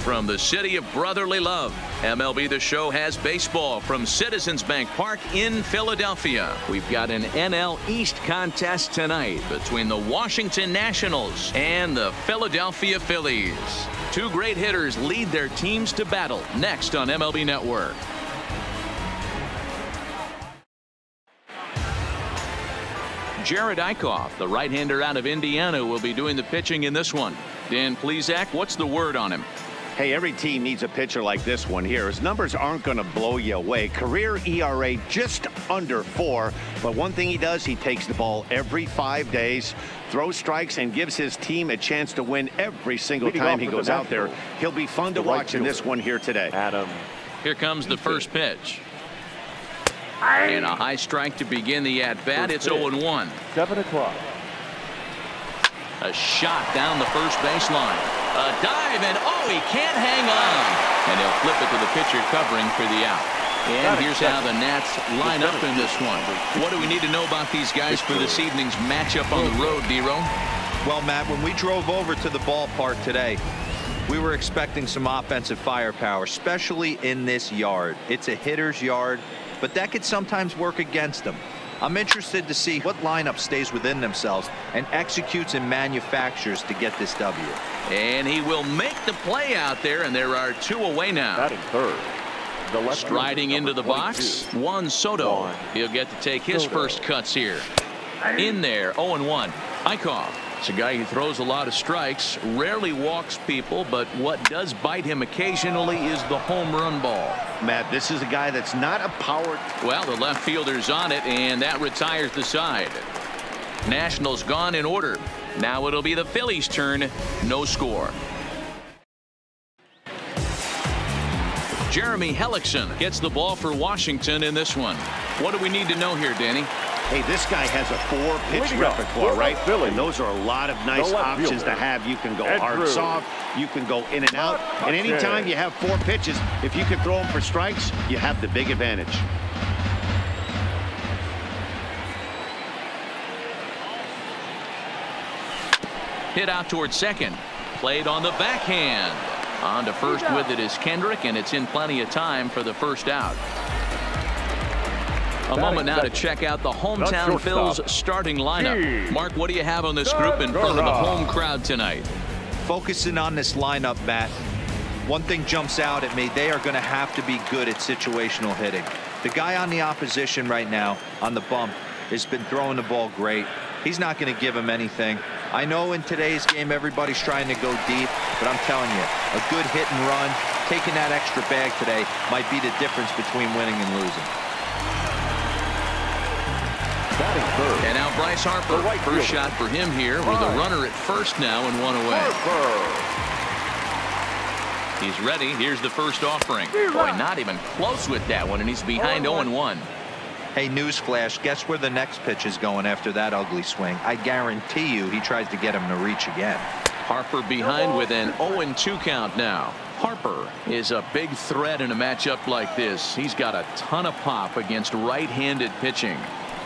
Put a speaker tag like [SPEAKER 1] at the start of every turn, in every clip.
[SPEAKER 1] from the city of brotherly love. MLB The Show has baseball from Citizens Bank Park in Philadelphia. We've got an NL East contest tonight between the Washington Nationals and the Philadelphia Phillies. Two great hitters lead their teams to battle next on MLB Network. Jared Eichhoff, the right-hander out of Indiana, will be doing the pitching in this one. Dan Plesac, what's the word on him?
[SPEAKER 2] Hey, every team needs a pitcher like this one here. His numbers aren't going to blow you away. Career ERA just under 4. But one thing he does, he takes the ball every 5 days, throws strikes, and gives his team a chance to win every single time he goes out there. He'll be fun to watch in this one here today.
[SPEAKER 1] Here comes the first pitch. And a high strike to begin the at-bat. It's 0-1.
[SPEAKER 3] 7 o'clock.
[SPEAKER 1] A shot down the first baseline. A dive, and he can't hang on. And he'll flip it to the pitcher covering for the out. And here's how the Nats line up in this one. What do we need to know about these guys for this evening's matchup on the road, D-Row?
[SPEAKER 4] Well, Matt, when we drove over to the ballpark today, we were expecting some offensive firepower, especially in this yard. It's a hitter's yard, but that could sometimes work against them. I'm interested to see what lineup stays within themselves and executes and manufactures to get this W.
[SPEAKER 1] And he will make the play out there, and there are 2 away now.
[SPEAKER 3] Batting third.
[SPEAKER 1] Striding into the box, Juan Soto. He'll get to take his first cuts here. In there, 0-1. Eichhoff. It's a guy who throws a lot of strikes, rarely walks people, but what does bite him occasionally is the home run ball.
[SPEAKER 2] Matt, this is a guy that's not a power.
[SPEAKER 1] Well, the left fielder's on it, and that retires the side. Nationals gone in order. Now it'll be the Phillies' turn. No score. Jeremy Hellickson gets the ball for Washington in this one. What do we need to know here, Danny?
[SPEAKER 2] Hey, this guy has a 4-pitch repertoire, right? And those are a lot of nice options to have. You can go hard, soft. You can go in and out. And anytime you have 4 pitches, if you can throw them for strikes, you have the big advantage.
[SPEAKER 1] Hit out towards second. Played on the backhand. On to first with it is Kendrick, and it's in plenty of time for the first out. A moment now to check out the hometown Phil's starting lineup. Mark, what do you have on this group in front of the home crowd tonight?
[SPEAKER 4] Focusing on this lineup, Matt, one thing jumps out at me. They are going to have to be good at situational hitting. The guy on the opposition right now on the bump has been throwing the ball great. He's not going to give him anything. I know in today's game everybody's trying to go deep, but I'm telling you, a good hit and run, taking that extra bag today might be the difference between winning and losing.
[SPEAKER 1] And now Bryce Harper, first shot for him here with a runner at first now and 1 away. He's ready. Here's the first offering. Boy, not even close with that one, and he's behind 0-1.
[SPEAKER 4] Hey, newsflash, guess where the next pitch is going after that ugly swing? I guarantee you he tries to get him to reach again.
[SPEAKER 1] Harper behind with an 0-2 count now. Harper is a big threat in a matchup like this. He's got a ton of pop against right-handed pitching.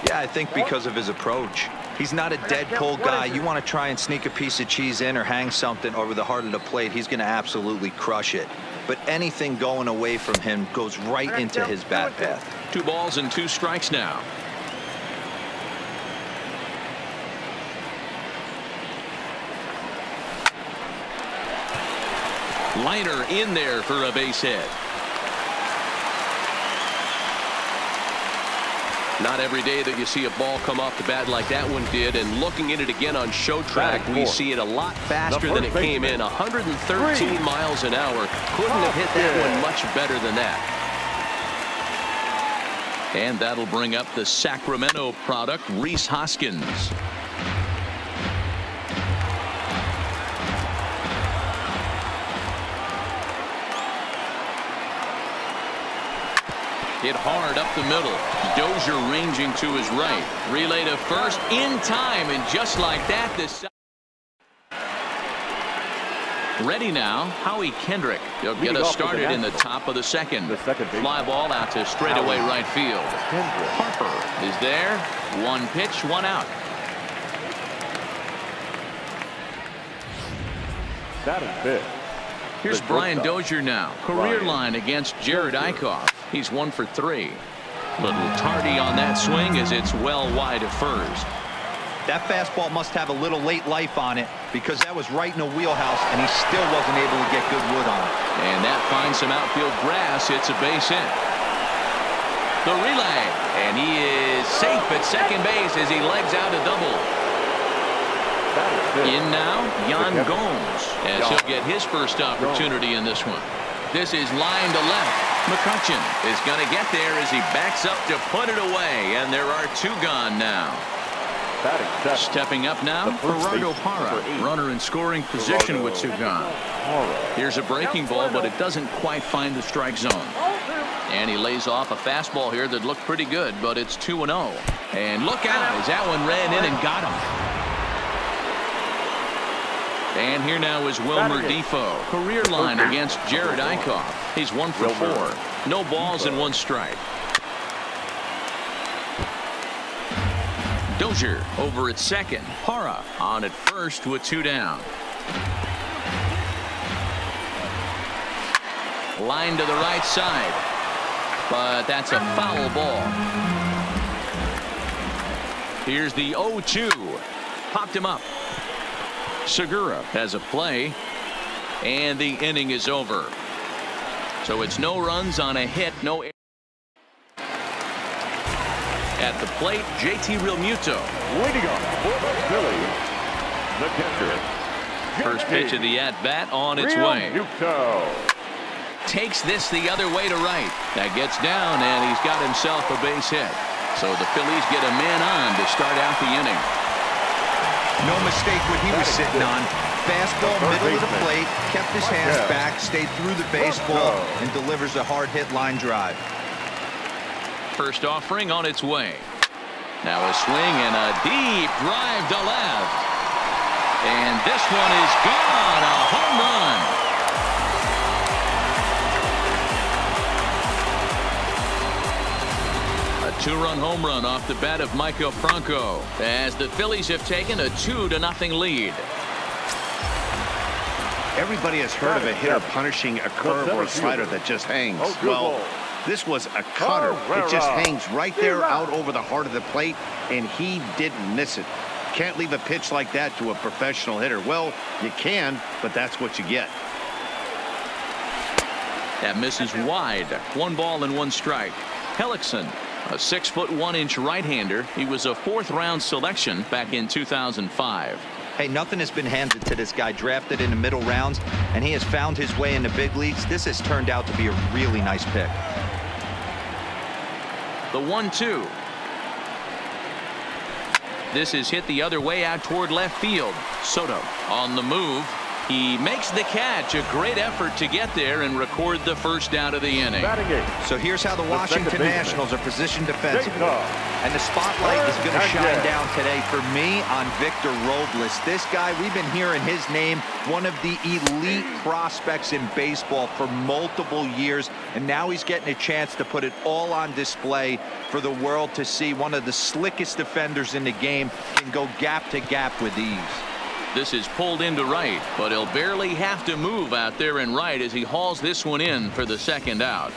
[SPEAKER 4] Yeah, I think because of his approach. He's not a dead cold guy. You want to try and sneak a piece of cheese in or hang something over the heart of the plate, he's going to absolutely crush it. But anything going away from him goes right into his bat path.
[SPEAKER 1] 2 balls and 2 strikes now. Liner in there for a base hit. Not every day that you see a ball come off the bat like that one did, and looking at it again on show track, we see it a lot faster than it came in. 113 miles an hour. Couldn't have hit that one much better than that. And that'll bring up the Sacramento product, Rhys Hoskins. Hit hard up the middle. Dozier ranging to his right. Relay to first in time, and just like that, this ready now. Howie Kendrick. He'll get us started in the top of the second. Fly ball out to straightaway right field. Harper is there. 1 pitch, 1 out.
[SPEAKER 3] Batting fifth,
[SPEAKER 1] Here's Brian Dozier now. Career line against Jared Eichhoff. He's 1 for 3. Little tardy on that swing as it's well wide of first.
[SPEAKER 4] That fastball must have a little late life on it because that was right in the wheelhouse and he still wasn't able to get good wood on it.
[SPEAKER 1] And that finds some outfield grass. It's a base hit. The relay, and he is safe at second base as he legs out a double. In now, Yan Gomes, as he'll get his first opportunity in this one. This is line to left. McCutcheon is going to get there as he backs up to put it away, and there are 2 gone now. Stepping up now, Gerardo Parra, runner in scoring position with 2 gone. Here's a breaking ball, but it doesn't quite find the strike zone. And he lays off a fastball here that looked pretty good, but it's 2-0. And look out as that one ran in and got him. And here now is Wilmer Defoe. Career line against Jared Eichhoff. He's 1 for 4. No balls and 1 strike. Dozier over at second. Parra on at first with 2 down. Line to the right side. But that's a foul ball. Here's the 0-2. Popped him up. Segura has a play. And the inning is over. So it's no runs on a hit. No. At the plate, JT Realmuto.
[SPEAKER 3] Waiting on for the Phillies, the catcher.
[SPEAKER 1] First pitch of the at-bat on its way. Takes this the other way to right. That gets down, and he's got himself a base hit. So the Phillies get a man on to start out the inning.
[SPEAKER 4] No mistake what he was sitting on. Fastball, middle of the plate, kept his hands back, stayed through the baseball, and delivers a hard hit line drive.
[SPEAKER 1] First offering on its way. Now a swing and a deep drive to left. And this one is gone. A home run. A 2-run home run off the bat of Michael Franco as the Phillies have taken a 2-0 lead.
[SPEAKER 2] Everybody has heard of a hitter punishing a curve or a slider that just hangs. Well, this was a cutter. It just hangs right there out over the heart of the plate, and he didn't miss it. Can't leave a pitch like that to a professional hitter. Well, you can, but that's what you get.
[SPEAKER 1] That misses wide. 1 ball and 1 strike. Hellickson, a 6'1" right-hander. He was a 4th-round selection back in 2005.
[SPEAKER 4] Hey, nothing has been handed to this guy. Drafted in the middle rounds, and he has found his way in the big leagues. This has turned out to be a really nice pick.
[SPEAKER 1] The 1-2. This is hit the other way out toward left field. Soto on the move. He makes the catch. A great effort to get there and record the first out of the inning.
[SPEAKER 4] So here's how the Washington Nationals are positioned defensively. And the spotlight is going to shine down today for me on Victor Robles. This guy, we've been hearing his name, one of the elite prospects in baseball for multiple years. And now he's getting a chance to put it all on display for the world to see. One of the slickest defenders in the game can go gap to gap with ease.
[SPEAKER 1] This is pulled into right, but he'll barely have to move out there in right as he hauls this one in for the second out.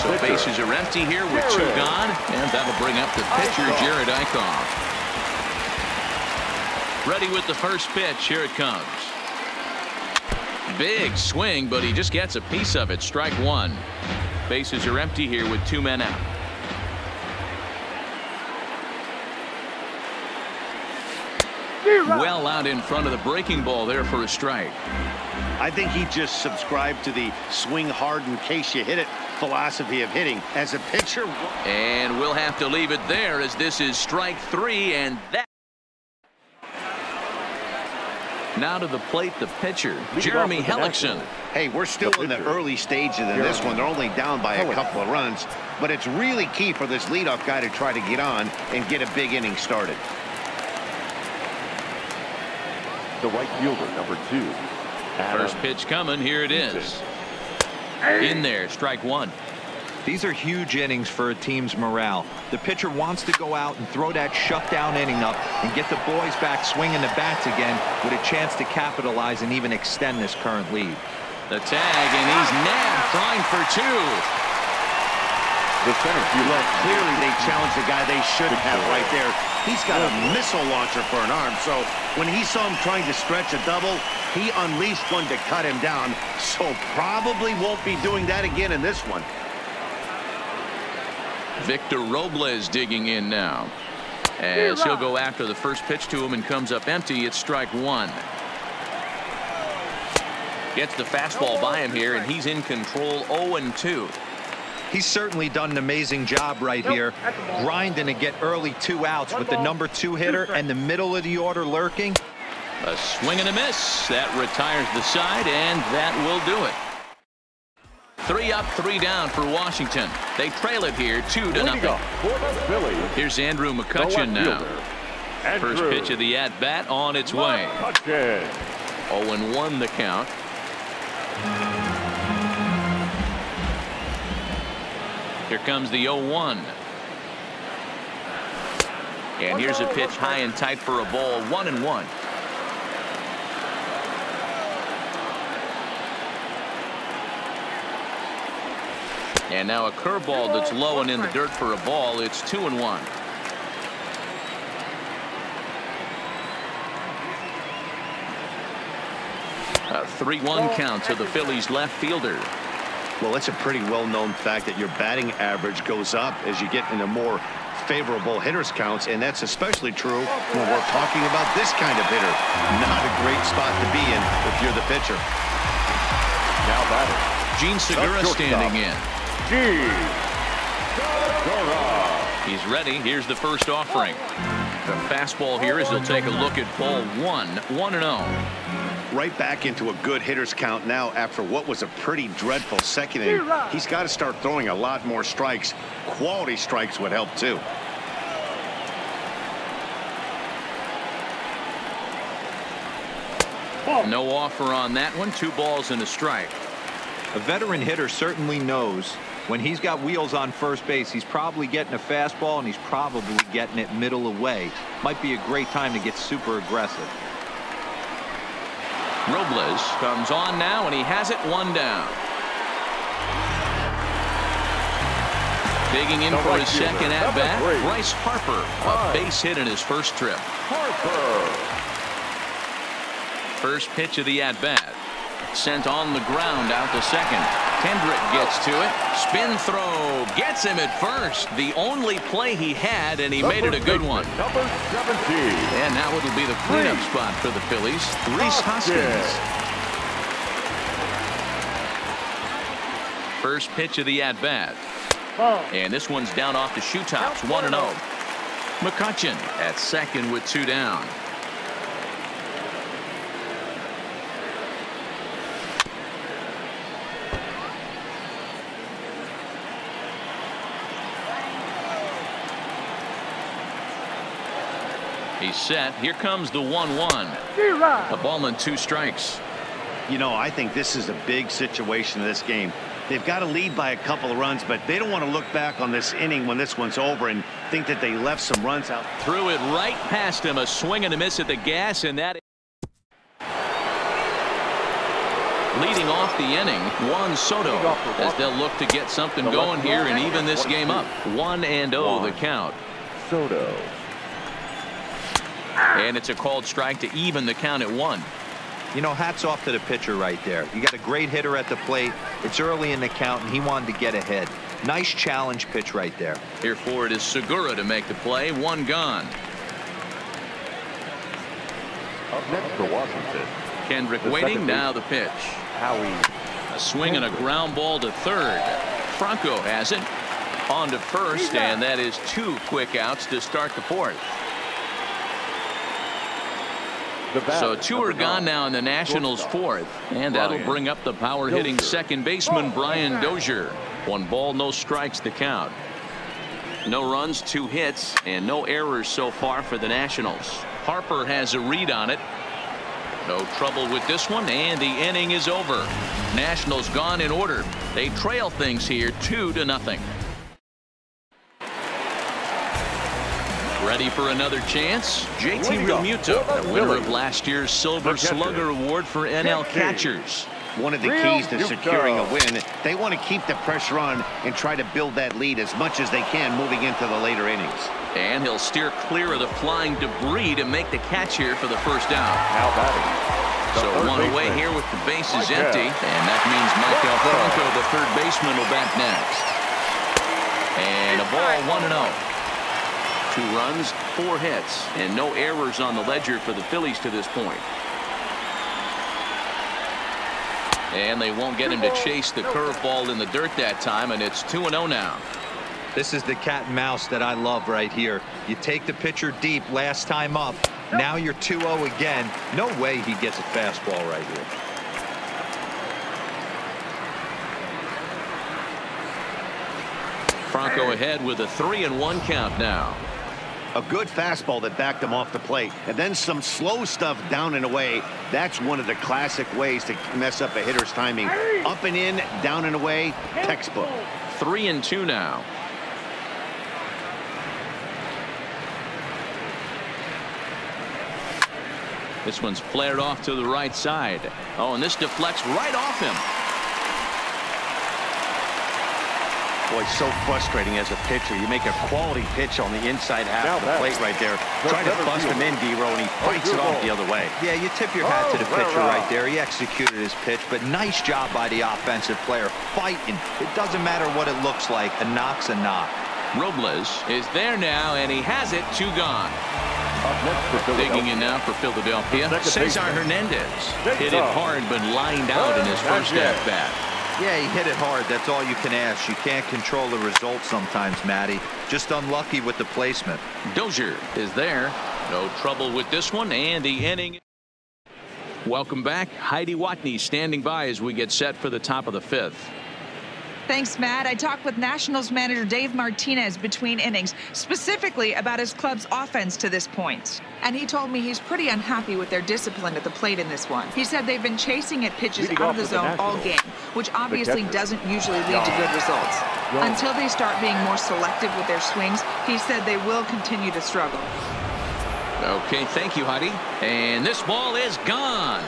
[SPEAKER 1] So bases are empty here with 2 gone, and that'll bring up the pitcher, Jared Eichhoff. Ready with the first pitch. Here it comes. Big swing, but he just gets a piece of it. Strike 1. Bases are empty here with 2 men out. Well out in front of the breaking ball there for a strike.
[SPEAKER 2] I think he just subscribed to the swing hard in case you hit it philosophy of hitting as a pitcher.
[SPEAKER 1] And we'll have to leave it there as this is strike 3, and that. Now to the plate, the pitcher, Jeremy Hellickson.
[SPEAKER 2] Hey, we're still in the early stages of this one. They're only down by a couple of runs, but it's really key for this leadoff guy to try to get on and get a big inning started.
[SPEAKER 3] The right fielder, number 2.
[SPEAKER 1] First pitch coming. Here it is. In there, strike 1.
[SPEAKER 4] These are huge innings for a team's morale. The pitcher wants to go out and throw that shutdown inning up and get the boys back swinging the bats again with a chance to capitalize and even extend this current lead.
[SPEAKER 1] The tag, and he's nabbed, trying for two.
[SPEAKER 3] The center field.
[SPEAKER 2] Well, clearly they challenged the guy they shouldn't have right there. He's got a missile launcher for an arm, so when he saw him trying to stretch a double, he unleashed one to cut him down, so probably won't be doing that again in this one.
[SPEAKER 1] Victor Robles digging in now, as he'll go after the first pitch to him and comes up empty. It's strike one. Gets the fastball by him here, and he's in control. 0-2.
[SPEAKER 4] He's certainly done an amazing job right here, grinding to get early 2 outs with the number 2 hitter and the middle of the order lurking.
[SPEAKER 1] A swing and a miss. That retires the side, and that will do it. 3 up, 3 down for Washington. They trail it here 2-0. Here's Andrew McCutchen now. First pitch of the at-bat on its way. 0-1 the count. Here comes the 0-1. And here's a pitch high and tight for a ball. 1-1. And now a curveball that's low and in the dirt for a ball. It's 2-1. A 3-1 count to the Phillies left fielder.
[SPEAKER 2] Well, it's a pretty well-known fact that your batting average goes up as you get into more favorable hitters counts, and that's especially true when we're talking about this kind of hitter. Not a great spot to be in if you're the pitcher.
[SPEAKER 3] Now batter,
[SPEAKER 1] Gene Segura standing in. He's ready. Here's the first offering. The fastball here as he'll take a look at ball 1. 1-0.
[SPEAKER 2] Right back into a good hitter's count now after what was a pretty dreadful second inning. He's got to start throwing a lot more strikes. Quality strikes would help too.
[SPEAKER 1] No offer on that one. 2 balls and a strike.
[SPEAKER 4] A veteran hitter certainly knows when he's got wheels on first base, he's probably getting a fastball and he's probably getting it middle away. Might be a great time to get super aggressive.
[SPEAKER 1] Robles comes on now, and he has it 1 down. Digging in for his second at bat, Bryce Harper, a base hit in his first trip. First pitch of the at bat, sent on the ground out to second. Kendrick gets to it, spin throw, gets him at first. The only play he had, and he made it a good one.
[SPEAKER 3] Number 17.
[SPEAKER 1] And now it'll be the cleanup spot for the Phillies. Rhys Hoskins. First pitch of the at bat. And this one's down off the shoe tops. 1-0. McCutchen at second with 2 down. He's set. Here comes the 1-1. A ball and 2 strikes.
[SPEAKER 2] You know, I think this is a big situation in this game. They've got to lead by a couple of runs, but they don't want to look back on this inning when this one's over and think that they left some runs out.
[SPEAKER 1] Threw it right past him. A swing and a miss at the gas, and that leading off the inning, Juan Soto, as they'll look to get something going here and even this game up. 1-0 the count.
[SPEAKER 3] Soto.
[SPEAKER 1] And it's a called strike to even the count at 1.
[SPEAKER 4] You know, hats off to the pitcher right there. You got a great hitter at the plate. It's early in the count, and he wanted to get ahead. Nice challenge pitch right there.
[SPEAKER 1] Here for it is Segura to make the play. 1 gone.
[SPEAKER 3] Up next for Washington,
[SPEAKER 1] Kendrick waiting. Now the pitch. A swing and a ground ball to third. Franco has it. On to first, and that is 2 quick outs to start the 4th. So 2 are gone now in the Nationals' 4th, and that'll bring up the power-hitting second baseman Brian Dozier. 1 ball, no strikes to count. No runs, 2 hits, and no errors so far for the Nationals. Harper has a read on it. No trouble with this one, and the inning is over. Nationals gone in order. They trail things here 2-0. Ready for another chance? JT Realmuto, the winner of last year's Silver Slugger Award for NL catchers.
[SPEAKER 2] One of the keys to securing a win, they want to keep the pressure on and try to build that lead as much as they can moving into the later innings.
[SPEAKER 1] And he'll steer clear of the flying debris to make the catch here for the first down.
[SPEAKER 3] Now batting.
[SPEAKER 1] So one away here with the bases empty, and that means Michael Franco, the third baseman, will bat next. And a ball 1-0. 2 runs, 4 hits, and no errors on the ledger for the Phillies to this point. And they won't get him to chase the curveball in the dirt that time, and it's 2-0 now.
[SPEAKER 4] This is the cat and mouse that I love right here. You take the pitcher deep last time up. Now you're 2-0 again. No way he gets a fastball right here.
[SPEAKER 1] Franco ahead with a 3-1 count now.
[SPEAKER 2] A good fastball that backed him off the plate, and then some slow stuff down and away. That's one of the classic ways to mess up a hitter's timing. Up and in, down and away, textbook.
[SPEAKER 1] 3-2 now. This one's flared off to the right side. Oh, and this deflects right off him.
[SPEAKER 2] Boy, so frustrating as a pitcher. You make a quality pitch on the inside half of the plate right there. Try to bust him in, D-Row, and he fights it off the other way.
[SPEAKER 4] Yeah, you tip your hat to the pitcher right there. He executed his pitch, but nice job by the offensive player fighting. It doesn't matter what it looks like. A knock's a knock.
[SPEAKER 1] Robles is there now, and he has it. 2 gone. Digging in now for Philadelphia, Cesar Hernandez. Hit it hard, but lined out in his first at-bat.
[SPEAKER 4] Yeah, he hit it hard. That's all you can ask. You can't control the result sometimes, Matty. Just unlucky with the placement.
[SPEAKER 1] Dozier is there. No trouble with this one, and the inning. Welcome back. Heidi Watney standing by as we get set for the top of the 5th.
[SPEAKER 5] Thanks, Matt. I talked with Nationals manager Dave Martinez between innings, specifically about his club's offense to this point. And he told me he's pretty unhappy with their discipline at the plate in this one. He said they've been chasing at pitches out of the zone all game, which obviously doesn't usually lead to good results. Until they start being more selective with their swings, he said they will continue to struggle.
[SPEAKER 1] Okay, thank you, Heidi. And this ball is gone.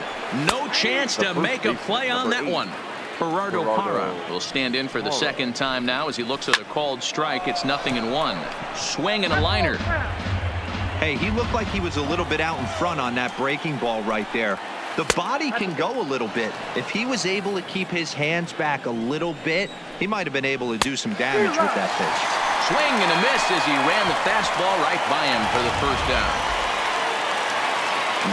[SPEAKER 1] No chance to make a play on that one. Gerardo Parra will stand in for the second time now as he looks at a called strike. It's 0-1. Swing and a liner.
[SPEAKER 4] Hey, he looked like he was a little bit out in front on that breaking ball right there. The body can go a little bit. If he was able to keep his hands back a little bit, he might have been able to do some damage with that pitch.
[SPEAKER 1] Swing and a miss as he ran the fastball right by him for the first down.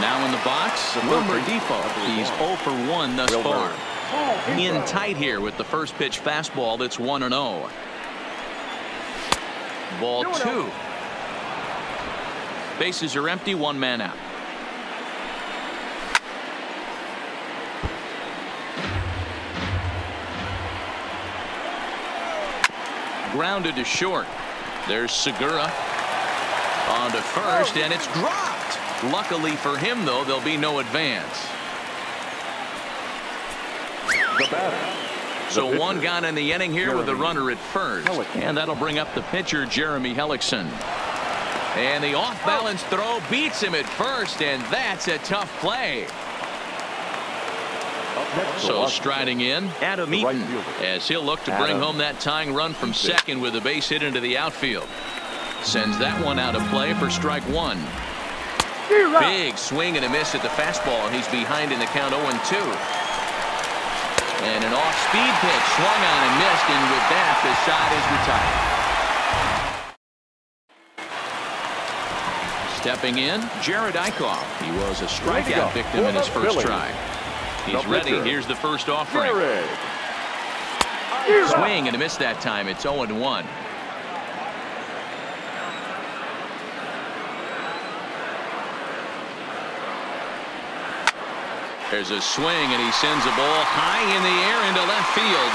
[SPEAKER 1] Now in the box, Wilmer Defoe. He's 0 for 1 thus far. In tight here with the first pitch fastball. That's 1-0. Ball 2. Bases are empty, 1 man out. Grounded to short. There's Segura on to first, and it's dropped. Luckily for him, though, there'll be no advance. So 1 gone in the inning here with a runner at first. And that'll bring up the pitcher, Jeremy Hellickson. And the off-balance throw beats him at first, and that's a tough play. So striding in, Adam Eaton, as he'll look to bring home that tying run from second with a base hit into the outfield. Sends that one out of play for strike 1. Big swing and a miss at the fastball, and he's behind in the count 0-2. And an off-speed pitch swung on and missed, and with that, the side is retired. Stepping in, Jared Eichhoff. He was a strikeout victim in his first try. He's ready. Here's the first offering. Swing and a miss that time. It's 0-1. There's a swing, and he sends a ball high in the air into left field.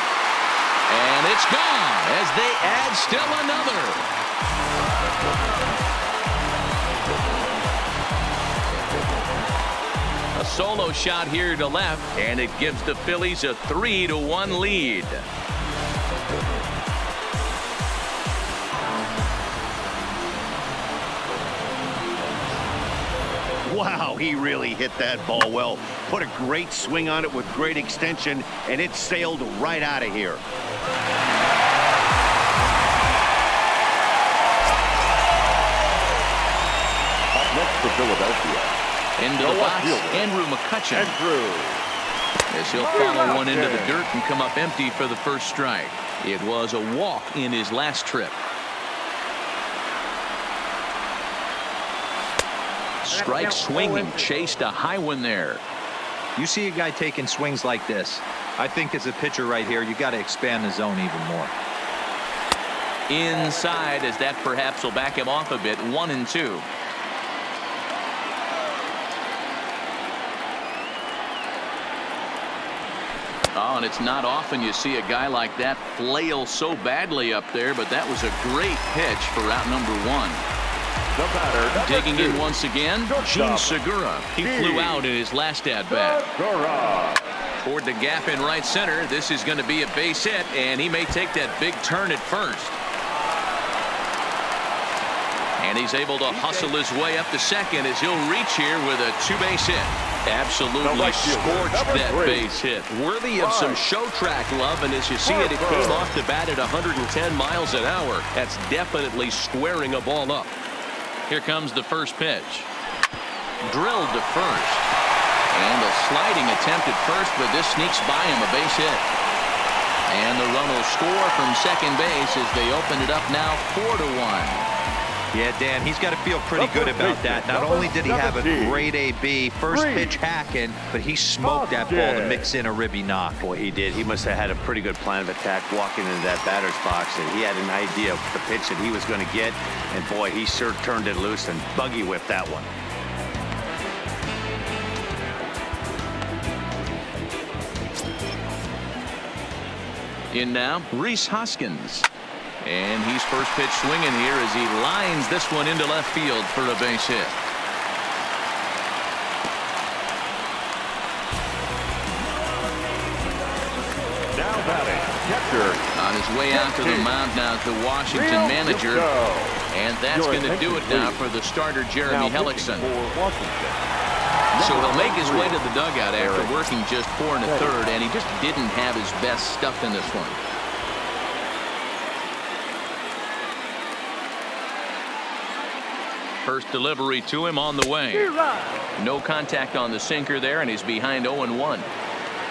[SPEAKER 1] And it's gone as they add still another. A solo shot here to left, and it gives the Phillies a 3-1 lead.
[SPEAKER 2] Wow, he really hit that ball well. Put a great swing on it with great extension, and it sailed right out of here.
[SPEAKER 3] Up next for Philadelphia.
[SPEAKER 1] Into the box, Andrew McCutcheon. As he'll follow one into the dirt and come up empty for the first strike. It was a walk in his last trip. Strike swinging, chased a high one there.
[SPEAKER 4] You see a guy taking swings like this. I think as a pitcher right here, you got to expand the zone even more.
[SPEAKER 1] Inside, as that perhaps will back him off a bit. 1-2. Oh, and it's not often you see a guy like that flail so badly up there, but that was a great pitch for out number 1. Digging in once again, Gene Segura. He flew out in his last at-bat. Toward the gap in right center. This is going to be a base hit, and he may take that big turn at first. And he's able to hustle his way up to second as he'll reach here with a 2-base hit. Absolutely scorched that base hit. Worthy of some show track love, and as you see it, it came off the bat at 110 miles an hour. That's definitely squaring a ball up. Here comes the first pitch. Drilled to first. And a sliding attempt at first, but this sneaks by him, a base hit. And the run will score from second base as they open it up now 4-1.
[SPEAKER 4] Yeah, Dan, he's got to feel pretty good about that. Not only did he have a great AB, first pitch hacking, but he smoked that ball to mix in a ribby knock.
[SPEAKER 2] Boy, he did. He must have had a pretty good plan of attack walking into that batter's box, and he had an idea of the pitch that he was going to get, and boy, he sure turned it loose and buggy whipped that one.
[SPEAKER 1] In now, Rhys Hoskins. And he's first pitch swinging here as he lines this one into left field for a base hit.
[SPEAKER 3] Now batting, catcher.
[SPEAKER 1] On his way out to the mound now is the Washington manager. And that's going to do it now for the starter, Jeremy Hellickson. So he'll make his way to the dugout after working just 4 1/3, and he just didn't have his best stuff in this one. First delivery to him on the way. No contact on the sinker there, and he's behind 0-1.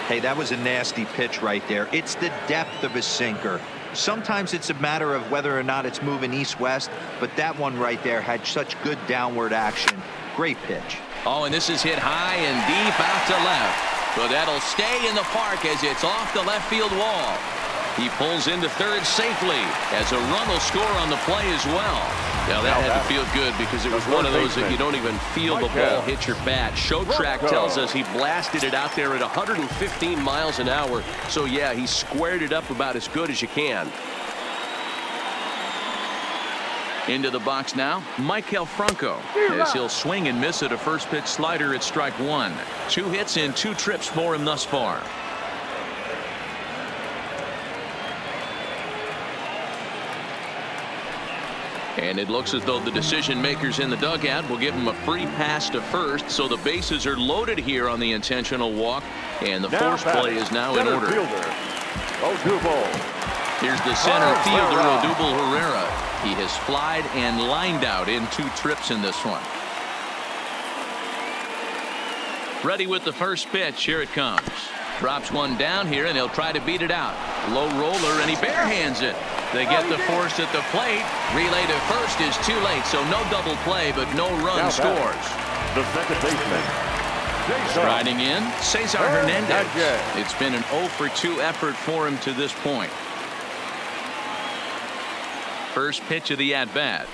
[SPEAKER 4] Hey, that was a nasty pitch right there. It's the depth of his sinker. Sometimes it's a matter of whether or not it's moving east-west, but that one right there had such good downward action. Great pitch.
[SPEAKER 1] Oh, and this is hit high and deep out to left. But that'll stay in the park as it's off the left field wall. He pulls into third safely as a run will score on the play as well. Now that had to feel good because it was one of those that you don't even feel the ball hit your bat. Show track tells us he blasted it out there at 115 miles an hour. So yeah, he squared it up about as good as you can. Into the box now, Maikel Franco, as he'll swing and miss at a first pitch slider at strike 1. 2 hits in 2 trips for him thus far. And it looks as though the decision makers in the dugout will give him a free pass to first, so the bases are loaded here on the intentional walk, and the force play is now in order. Here's the center fielder, Odubel Herrera. He has flied and lined out in 2 trips in this one. Ready with the first pitch. Here it comes. Drops one down here, and he'll try to beat it out. Low roller, and he barehands it. They get the force at the plate. Relay to first is too late, so no double play, but no run scores.
[SPEAKER 3] The second baseman.
[SPEAKER 1] Striding in, Cesar Hernandez. It's been an 0-for-2 effort for him to this point. First pitch of the at-bat.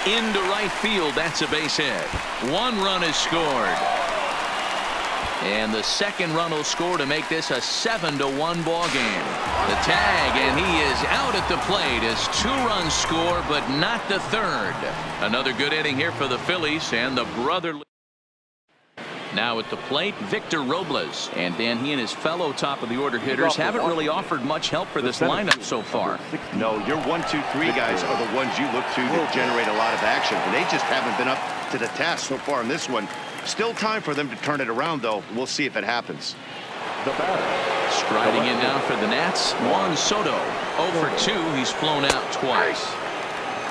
[SPEAKER 1] Into right field, that's a base hit. 1 run is scored. And the second run will score to make this a 7-1 ball game. The tag, and he is out at the plate as 2 runs score, but not the third. Another good inning here for the Phillies, and the brotherly Now at the plate, Victor Robles. And Dan, he and his fellow top-of-the-order hitters haven't really offered much help for this lineup so far.
[SPEAKER 2] No, your 1, 2, 3 guys are the ones you look to generate a lot of action. And they just haven't been up to the task so far in this one. Still time for them to turn it around, though. We'll see if it happens.
[SPEAKER 1] Striding in now for the Nats, Juan Soto. 0 for 2. He's flown out twice.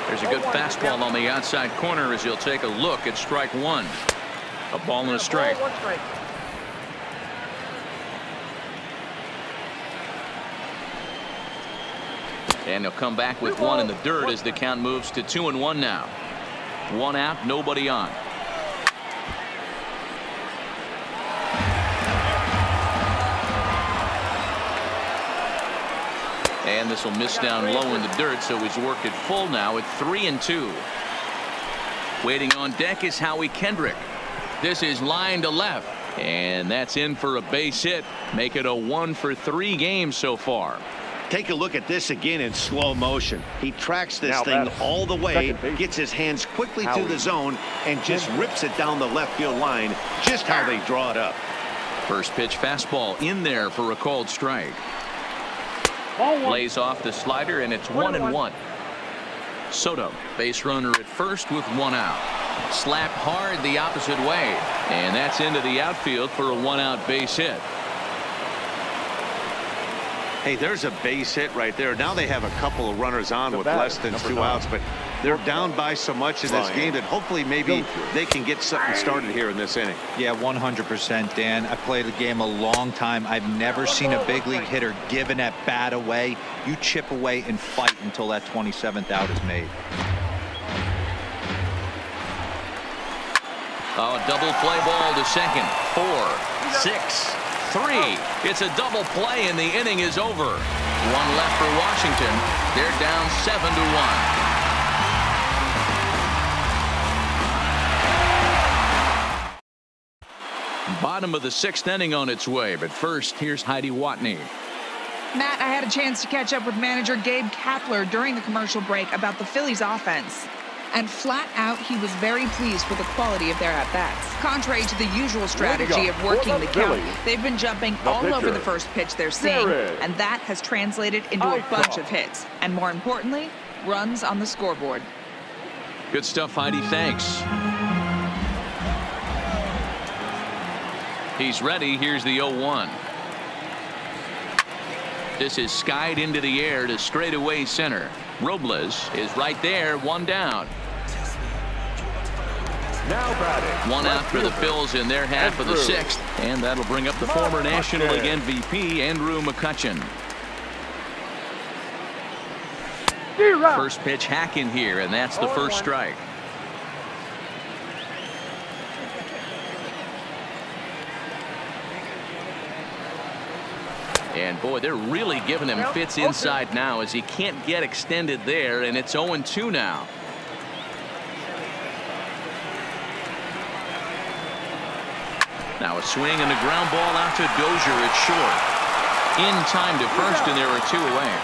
[SPEAKER 1] There's a good fastball on the outside corner as he'll take a look at strike one. A ball and a strike. And he'll come back with one in the dirt as the count moves to 2-1 now. 1 out, nobody on. And this will miss down low in the dirt, so he's worked it full now at 3-2. Waiting on deck is Howie Kendrick. This is line to left, and that's in for a base hit. Make it a 1 for 3 games so far.
[SPEAKER 2] Take a look at this again in slow motion. He tracks this thing all the way, gets his hands quickly to the zone, and just rips it down the left field line, just how they draw it up.
[SPEAKER 1] First pitch fastball in there for a called strike. Lays off the slider, and it's 1-1. Soto, base runner at first with 1 out. Slapped hard the opposite way, and that's into the outfield for a 1-out base hit.
[SPEAKER 2] Hey, there's a base hit right there. Now they have a couple of runners on with less than 2 outs, but they're down by so much in this game that hopefully maybe they can get something started here in this inning.
[SPEAKER 4] Yeah, 100%, Dan. I played the game a long time. I've never seen a big league hitter give an at bat away. You chip away and fight until that 27th out is made.
[SPEAKER 1] Oh, double play ball to second. 4, 6, 3. It's a double play, and the inning is over. 1 left for Washington. They're down 7-1. Bottom of the 6th inning on its way, but first, here's Heidi Watney.
[SPEAKER 5] Matt, I had a chance to catch up with manager Gabe Kapler during the commercial break about the Phillies' offense. And flat out, he was very pleased with the quality of their at-bats. Contrary to the usual strategy of working the count, they've been jumping all over the first pitch they're seeing, and that has translated into a bunch of hits. And more importantly, runs on the scoreboard.
[SPEAKER 1] Good stuff, Heidi. Thanks. He's ready. Here's the 0-1. This is skied into the air to straightaway center. Robles is right there, 1 down.
[SPEAKER 3] Now batting.
[SPEAKER 1] 1 out for the Phils in their half of the 6th, and that'll bring up the former National League MVP, Andrew McCutchen. First pitch hack in here, and that's the first strike. And boy, they're really giving him fits inside now as he can't get extended there, and it's 0-2 now. Now a swing and a ground ball out to Dozier at short. In time to first, and there are 2 away.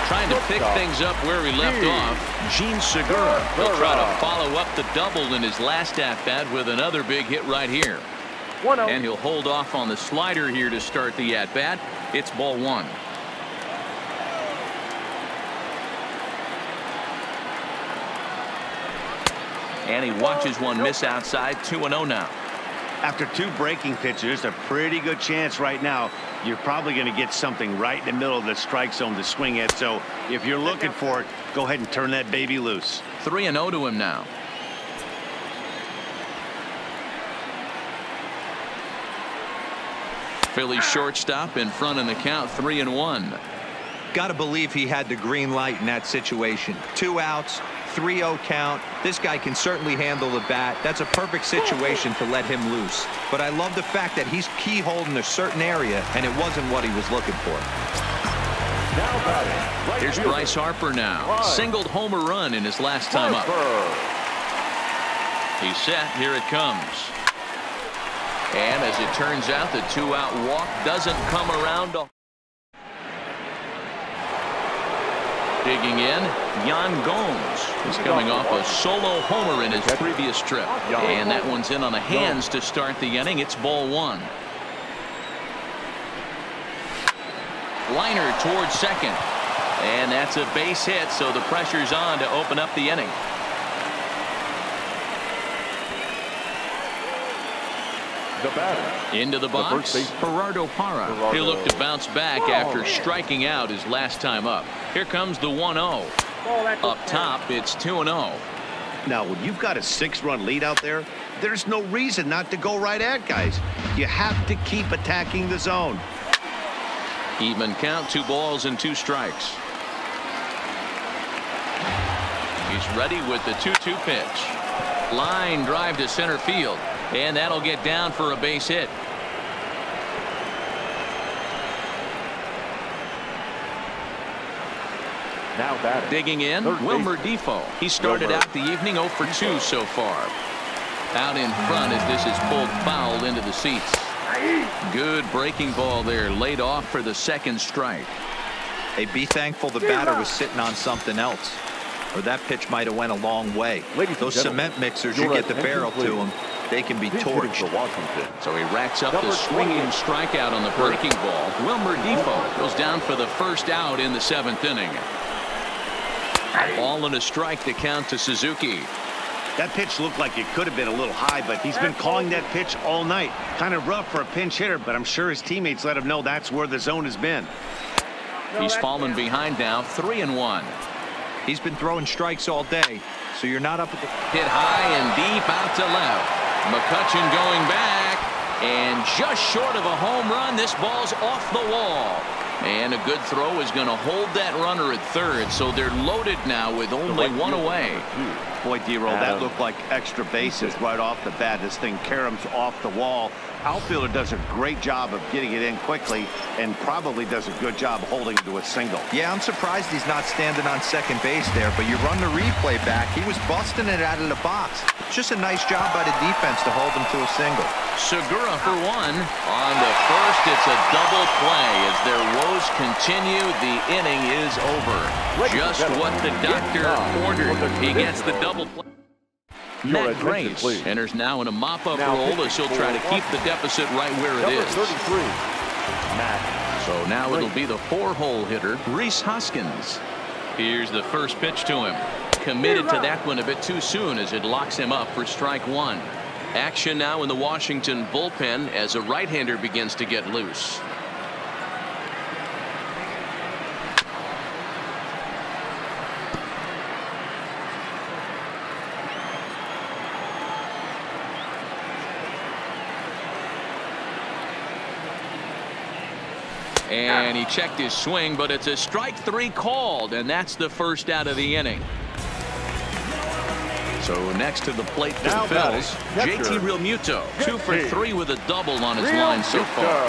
[SPEAKER 1] Trying to pick things up where he left off, Gene Segura will try to follow up the double in his last at-bat with another big hit right here. And he'll hold off on the slider here to start the at-bat. It's ball 1. And he watches one miss outside. 2-0 now.
[SPEAKER 2] After 2 breaking pitches, there's a pretty good chance right now you're probably going to get something right in the middle of the strike zone to swing at. So if you're looking for it, go ahead and turn that baby loose.
[SPEAKER 1] 3-0 to him now. Philly shortstop in front in the count, 3-1.
[SPEAKER 4] Got to believe he had the green light in that situation. 2 outs, 3-0 count. This guy can certainly handle the bat. That's a perfect situation to let him loose. But I love the fact that he's keyholed in a certain area, and it wasn't what he was looking for.
[SPEAKER 1] Here's Bryce Harper now. Singled homer run in his last time up. He's set. Here it comes. And as it turns out, the 2-out walk doesn't come around. Digging in, Yan Gomes. He's coming off a solo homer in his previous trip. And that one's in on the hands to start the inning. It's ball one. Liner towards second. And that's a base hit, so the pressure's on to open up the inning.
[SPEAKER 3] The batter.
[SPEAKER 1] Into the box, Gerardo Parra. He'll look to bounce back after striking out his last time up. Here comes the 1-0. Up top, it's 2-0.
[SPEAKER 2] Now, when you've got a 6-run lead out there, there's no reason not to go right at guys. You have to keep attacking the zone.
[SPEAKER 1] Even count, 2 balls and 2 strikes. He's ready with the 2-2 pitch. Line drive to center field. And that'll get down for a base hit.
[SPEAKER 3] Now batting.
[SPEAKER 1] Digging in, Wilmer Defoe. He started out the evening 0 for 2 so far. Out in front as this is pulled foul into the seats. Good breaking ball there, laid off for the second strike.
[SPEAKER 4] Hey, be thankful the batter was sitting on something else, or that pitch might have went a long way. Those cement mixers, you get the barrel to them, they can be torched.
[SPEAKER 1] So he racks up the swinging strikeout on the breaking ball. Wilmer Defoe goes down for the first out in the 7th inning. Ball and a strike to count to Suzuki.
[SPEAKER 2] That pitch looked like it could have been a little high, but he's been calling that pitch all night. Kind of rough for a pinch hitter, but I'm sure his teammates let him know that's where the zone has been.
[SPEAKER 1] He's fallen behind now, 3-1.
[SPEAKER 4] He's been throwing strikes all day, so you're not up at the
[SPEAKER 1] hit high and deep out to left. McCutchen going back, and just short of a home run. This ball's off the wall. And a good throw is going to hold that runner at third, so they're loaded now with only 1 away.
[SPEAKER 2] Boy, D-Roll, that looked like extra bases right off the bat. This thing caroms off the wall. Outfielder does a great job of getting it in quickly and probably does a good job holding it to a single.
[SPEAKER 4] Yeah, I'm surprised he's not standing on second base there, but you run the replay back. He was busting it out of the box. Just a nice job by the defense to hold him to a single.
[SPEAKER 1] Segura for 1. On the first, it's a double play. As their woes continue, the inning is over. Just what the doctor ordered. He gets the double play. Matt Grace enters now in a mop-up role as he'll try to keep the deficit right where it is. So now it'll be the 4-hole hitter, Rhys Hoskins. Here's the first pitch to him. Committed to that one a bit too soon as it locks him up for strike 1. Action now in the Washington bullpen as a right-hander begins to get loose. And he checked his swing, but it's a strike 3 called, and that's the first out of the inning. So next to the plate for the Phils, JT Realmuto, 2 for 3 with a double on his line so far.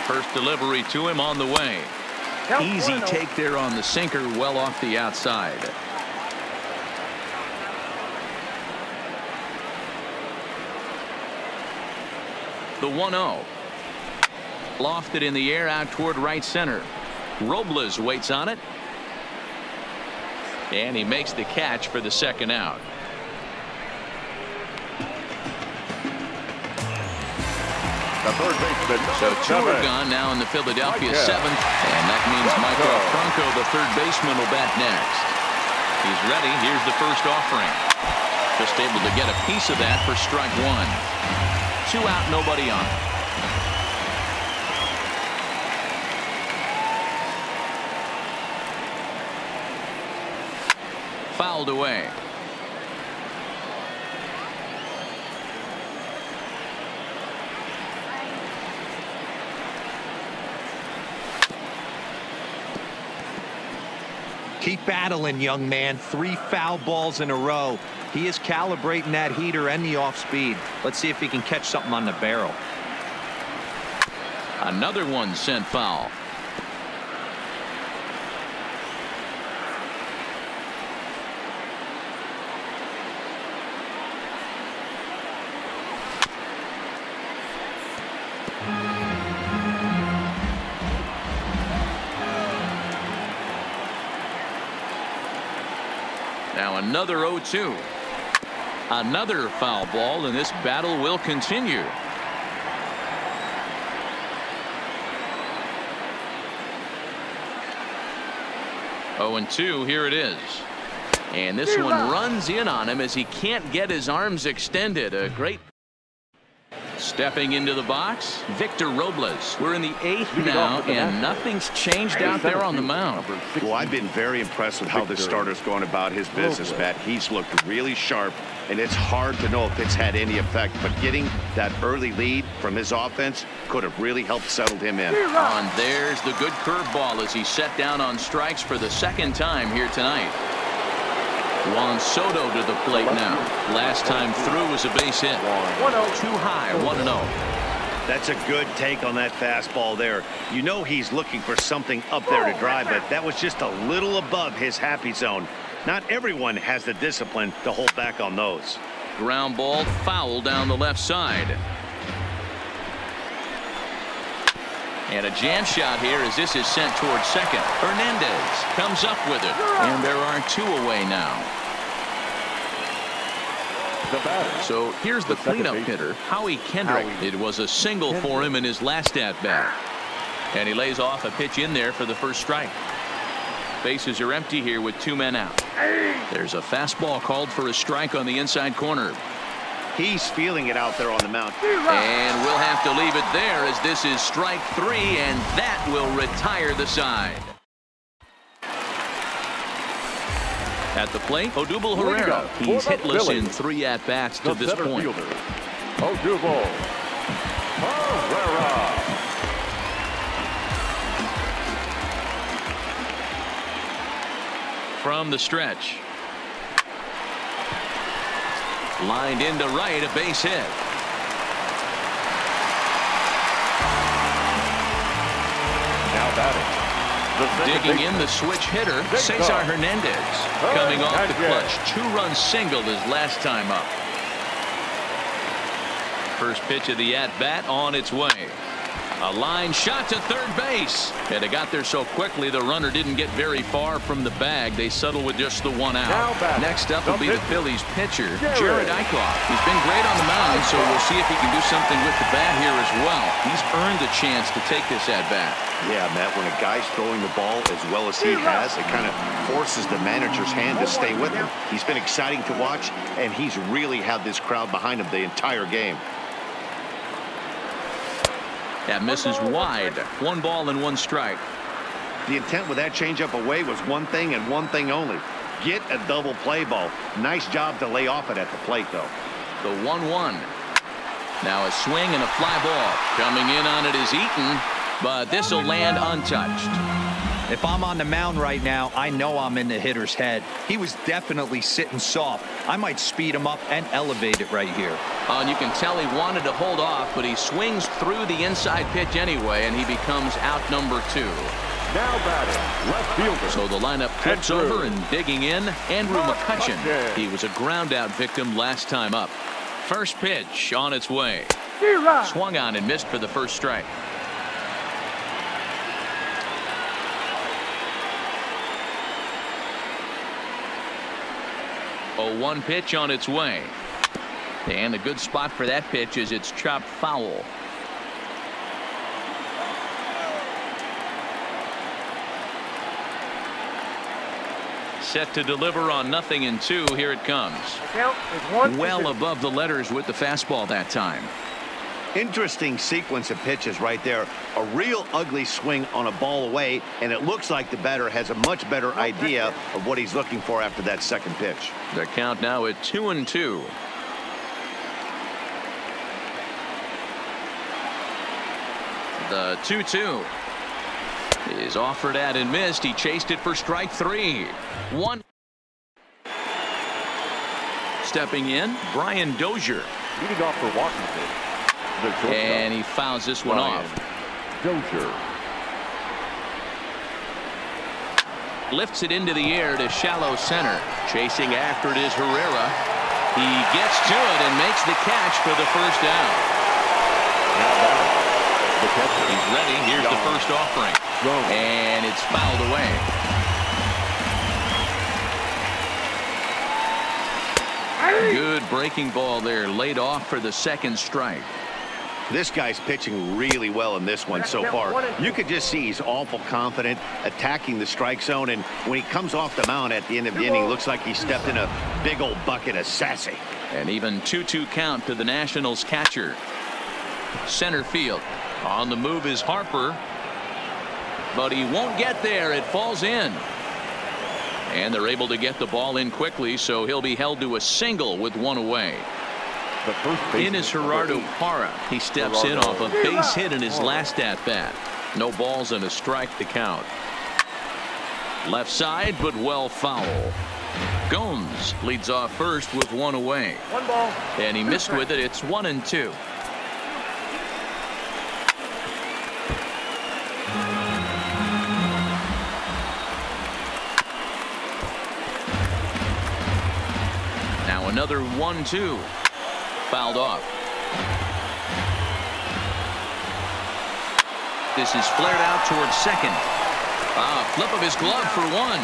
[SPEAKER 1] First delivery to him on the way. Easy take there on the sinker, well off the outside. The 1-0. Lofted in the air out toward right center. Robles waits on it. And he makes the catch for the second out.
[SPEAKER 3] The third baseman.
[SPEAKER 1] So 2 are gone now in the Philadelphia 7th. And that means Michael Franco, the third baseman, will bat next. He's ready. Here's the first offering. Just able to get a piece of that for strike 1. 2 out, nobody on. Fouled away.
[SPEAKER 4] Keep battling, young man. 3 foul balls in a row. He is calibrating that heater and the off speed. Let's see if he can catch something on the barrel.
[SPEAKER 1] Another one sent foul. Now another 0-2. Another foul ball, and this battle will continue. 0-2, here it is. And this one runs in on him as he can't get his arms extended. A great stepping into the box, Victor Robles. We're in the 8th now, and nothing's changed out there on the mound.
[SPEAKER 2] Well, I've been very impressed with how this starter's going about his business, Matt. He's looked really sharp, and it's hard to know if it's had any effect, but getting that early lead from his offense could have really helped settle him in.
[SPEAKER 1] And there's the good curveball as he's set down on strikes for the 2nd time here tonight. Juan Soto to the plate now. Last time through was a base hit. 1-0. Too high. 1-0.
[SPEAKER 2] That's a good take on that fastball there. You know he's looking for something up there to drive, but that was just a little above his happy zone. Not everyone has the discipline to hold back on those.
[SPEAKER 1] Ground ball foul down the left side. And a jam shot here as this is sent towards second. Hernandez comes up with it. And there are 2 away now. So here's the cleanup hitter, Howie Kendrick. It was a single for him in his last at-bat. And he lays off a pitch in there for the first strike. Bases are empty here with 2 men out. There's a fastball called for a strike on the inside corner.
[SPEAKER 2] He's feeling it out there on the mound.
[SPEAKER 1] And we'll have to leave it there as this is strike 3, and that will retire the side. At the plate, Odubel Herrera. He's hitless in 3 at-bats to this point.
[SPEAKER 3] Odubel Herrera.
[SPEAKER 1] From the stretch. Lined into right, a base hit.
[SPEAKER 3] Now batting.
[SPEAKER 1] Digging in the switch hitter, Cesar Hernandez. Coming off the clutch 2-run single his last time up. First pitch of the at-bat on its way. A line shot to third base. And it got there so quickly the runner didn't get very far from the bag. They settle with just the 1 out. Next up will be the Phillies pitcher, Jared Eichhoff. He's been great on the mound, so we'll see if he can do something with the bat here as well. He's earned a chance to take this at-bat.
[SPEAKER 2] Yeah, Matt, when a guy's throwing the ball as well as he has, it kind of forces the manager's hand to stay with him. He's been exciting to watch, and he's really had this crowd behind him the entire game.
[SPEAKER 1] That misses wide. 1 ball and 1 strike.
[SPEAKER 2] The intent with that changeup away was one thing and one thing only. Get a double play ball. Nice job to lay off it at the plate, though.
[SPEAKER 1] The 1-1. Now a swing and a fly ball. Coming in on it is Eaton, but this will land untouched.
[SPEAKER 4] If I'm on the mound right now, I know I'm in the hitter's head. He was definitely sitting soft. I might speed him up and elevate it right here.
[SPEAKER 1] And you can tell he wanted to hold off, but he swings through the inside pitch anyway, and he becomes out number 2.
[SPEAKER 3] Now batting, left fielder.
[SPEAKER 1] So the lineup flips over, and digging in, Andrew McCutchen. He was a ground-out victim last time up. First pitch on its way. Swung on and missed for the first strike. 0-1 pitch on its way. And a good spot for that pitch is it's chopped foul. Set to deliver on 0-2. Here it comes. Well above the letters with the fastball that time.
[SPEAKER 2] Interesting sequence of pitches right there. A real ugly swing on a ball away, and it looks like the batter has a much better idea of what he's looking for after that second pitch.
[SPEAKER 1] The count now at 2-2. The 2-2 is offered at and missed. He chased it for strike 3. 1. Stepping in, Brian Dozier.
[SPEAKER 3] Leading off for Washington.
[SPEAKER 1] And he fouls this one off.
[SPEAKER 3] Dozier.
[SPEAKER 1] Lifts it into the air to shallow center. Chasing after it is Herrera. He gets to it and makes the catch for the first out. He's ready. Here's the first offering. And it's fouled away. breaking ball there, laid off for the second strike.
[SPEAKER 2] This guy's pitching really well in this one so far. You could just see he's awful confident attacking the strike zone, and when he comes off the mound at the end of the inning, looks like he stepped in a big old bucket of sassy.
[SPEAKER 1] And even 2-2 count to the Nationals catcher. Center field. On the move is Harper, but he won't get there. It falls in. And they're able to get the ball in quickly, so he'll be held to a single with one away. In is Gerardo Parra. He steps in off a base hit in his last at bat. No balls and a strike to count. Left side, but well foul. Gomes leads off first with one away.
[SPEAKER 3] One ball.
[SPEAKER 1] And he missed with it. It's 1-2. Now another 1-2. Fouled off. This is flared out towards second. Flip of his glove for one.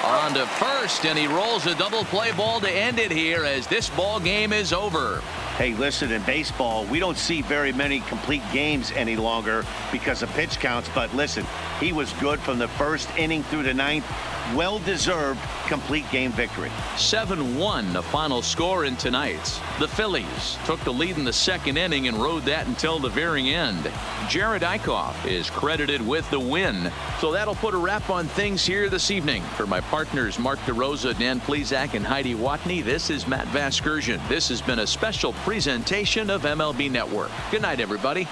[SPEAKER 1] On to first, and he rolls a double play ball to end it here as this ball game is over.
[SPEAKER 2] Hey, listen, in baseball, we don't see very many complete games any longer because of pitch counts. But listen, he was good from the first inning through the ninth. Well-deserved complete game victory.
[SPEAKER 1] 7-1 the final score in tonight's. The Phillies took the lead in the second inning and rode that until the very end. Jared Eichhoff is credited with the win. So that'll put a wrap on things here this evening. For my partners Mark DeRosa, Dan Plesac, and Heidi Watney, this is Matt Vasgersian. This has been a special presentation of MLB Network. Good night, everybody.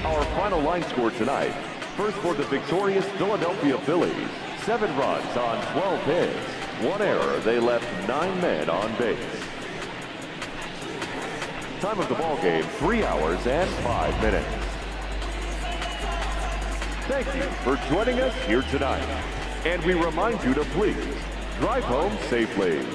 [SPEAKER 3] Our final line score tonight. First for the victorious Philadelphia Phillies. 7 runs on 12 hits. 1 error. They left 9 men on base. Time of the ball game, 3 hours and 5 minutes. Thank you for joining us here tonight. And we remind you to please drive home safely.